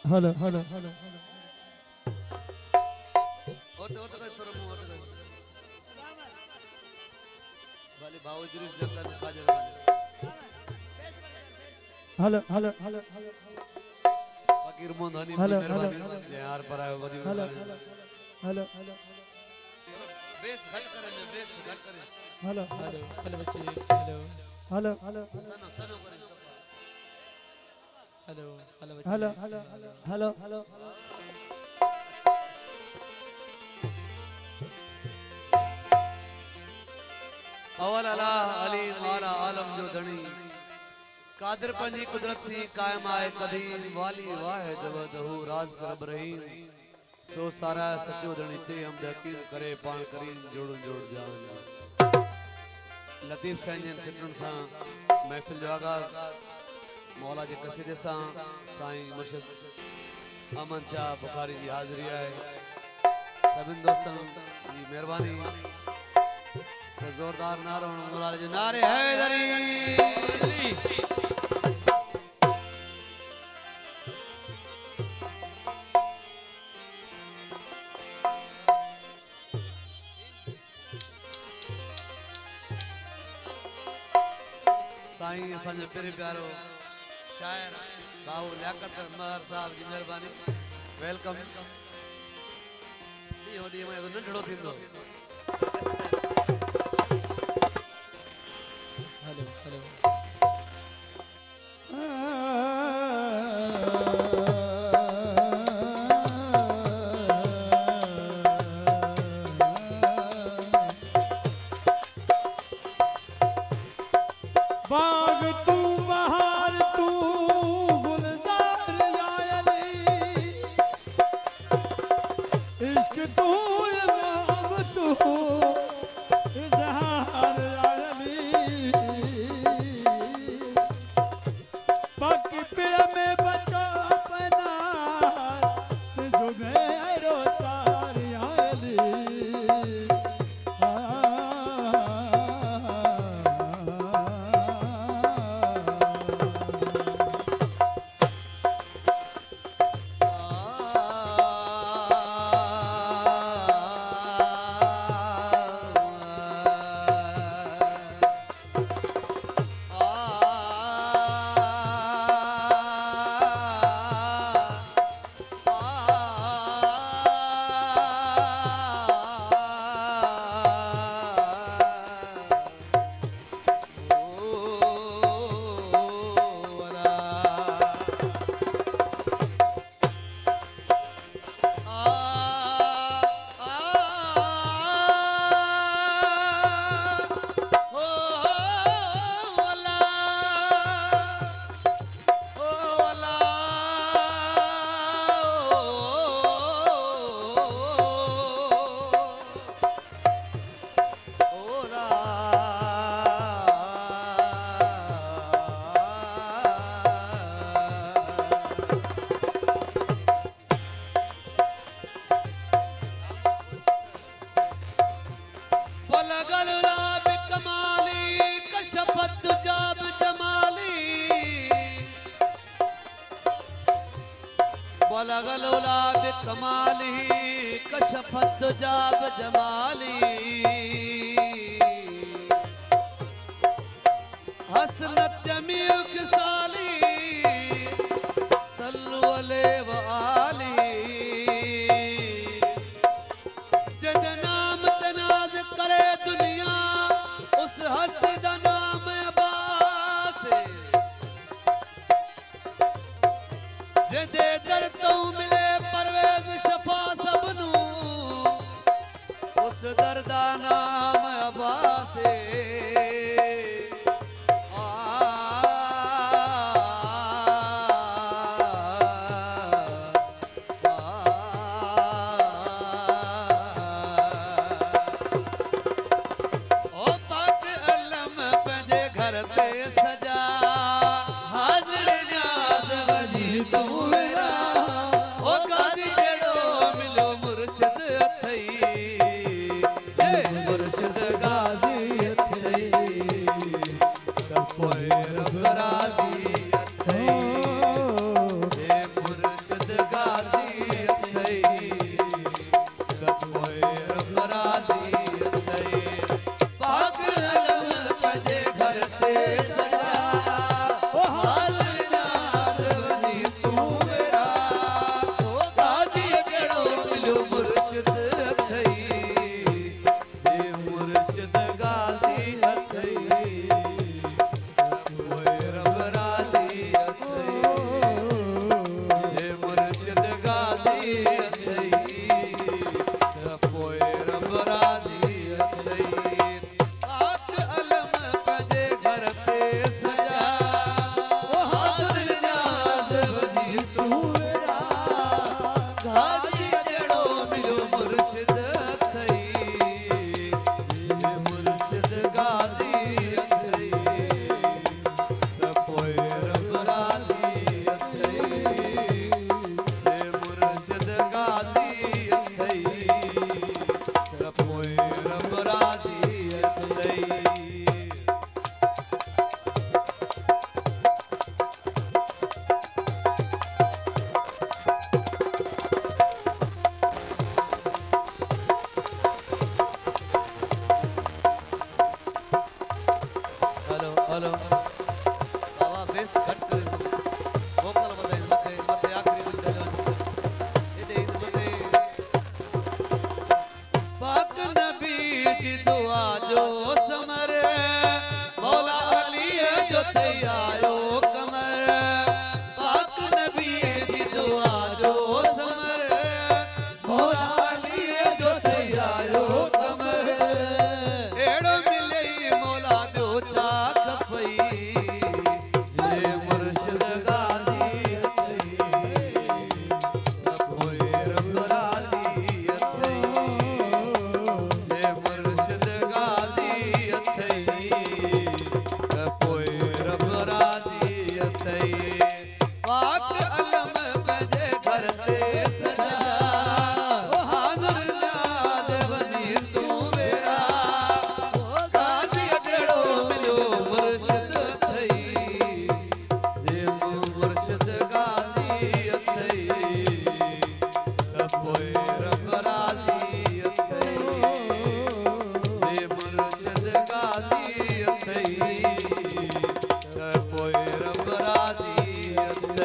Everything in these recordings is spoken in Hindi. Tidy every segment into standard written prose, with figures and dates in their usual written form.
हेलो हेलो हेलो ओटे ओटे का परम ओटे का वाली भाव दृश्य जगला ने काजर हेलो हेलो हेलो हेलो फकीर मोहनी हेलो मेहरबानी यार पर आयो बड़ी hello hello hello hello base घट करे ने बेस घट करे हेलो हेलो हेलो बच्चे हेलो हेलो हेलो सनो सनो करे हेलो हेलो बच्चे हेलो हेलो हेलो हेलो अवल अला अली वाला आलम जो धनी कादिर पंजी कुदरत सी कायम आए कदीम वाली वाहिद वदहू राज करब रहीम सो सारा सचो धनी चे हम यकीन करे पान करीन जोड़ जोड़ जान लतीफ सैन सिटन सा महफिल जो आगाज मौला के कसीदे सा साईं मुर्शिद अमन शाह बुखारी जी हाजिरी है सभिन दोस्तन जी मेहरबानी तो जोरदार नारो मुराद जी नारे हैदरी साईं असांजो प्यारे प्यारो शायर भाऊ लियाकत महर साहब जी मेहरबानी वेलकम ॾींहों ॾींहुं में नंढड़ो थींदो हेलो हेलो बाग तू बहार तू गुलजार लायली इश्क तू इमाम तू इजहार लायली बाकी पिड़ में बचो अपना जो मेरो तार आयली बलगलोला बिकमाली कशफत जाब जमाली हसनत जमीउ खसाली सल्लु अलैहि व आली जद नाम तनाज करे दुनिया उस हस्ती दा नाम अब्बास जदे दर तो मिले परवेज शफा सबनू उस दर दा नाम अब्बास मुर्शिद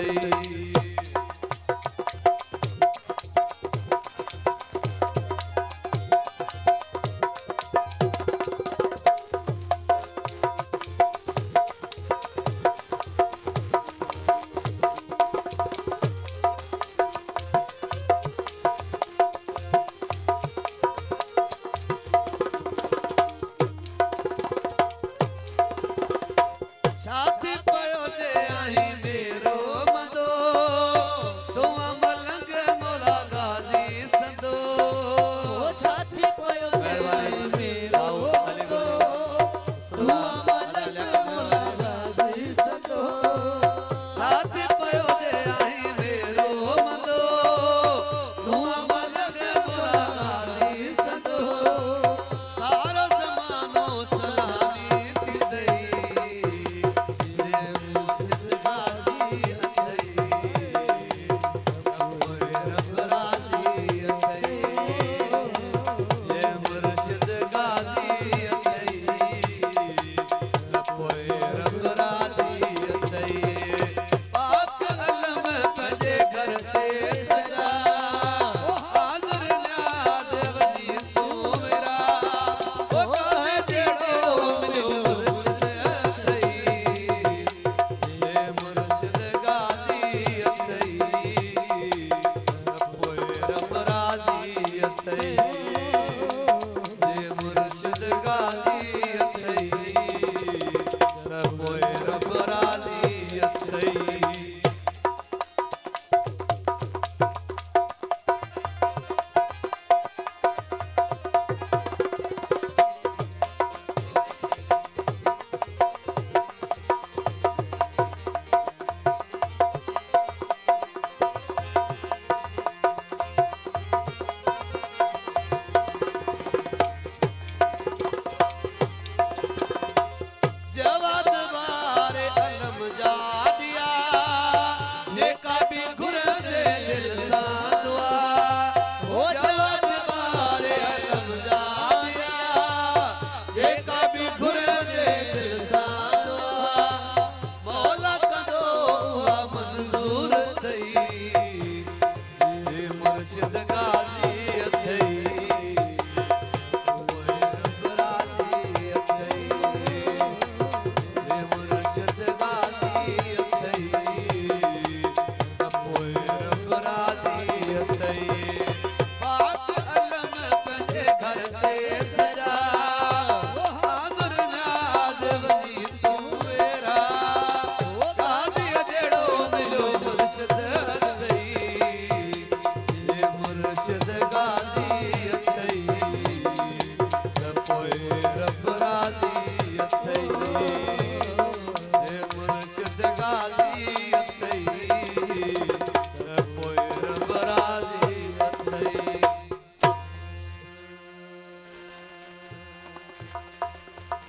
लई